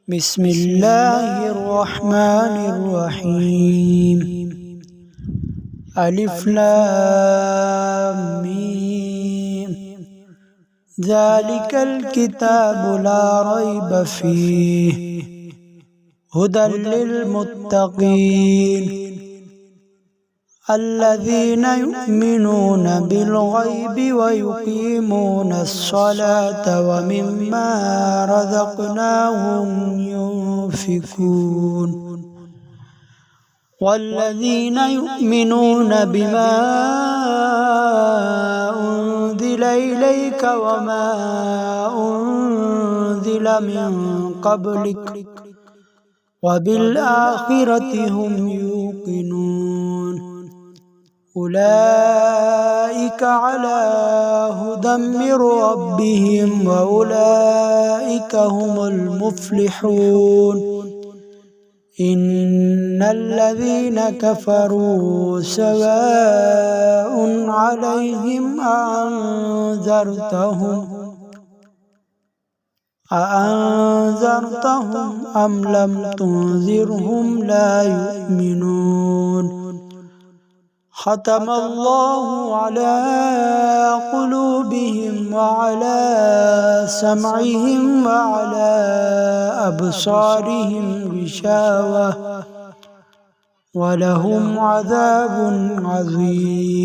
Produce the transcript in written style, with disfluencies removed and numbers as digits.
بسم الله الرحمن الرحيم. ألف لام ميم. ذلك الكتاب لا ريب فيه هدى للمتقين الذين يؤمنون بالغيب ويقيمون الصلاة ومما رزقناهم ينفقون والذين يؤمنون بما أنزل إليك وما أنزل من قبلك وبالآخرة هم يوقنون أولئك على هدى من ربهم وأولئك هم المفلحون. إن الذين كفروا سواء عليهم أأنذرتهم أم لم تنذرهم لا يؤمنون. ختم الله على قلوبهم وعلى سمعهم وعلى أبصارهم غشاوة ولهم عذاب عظيم.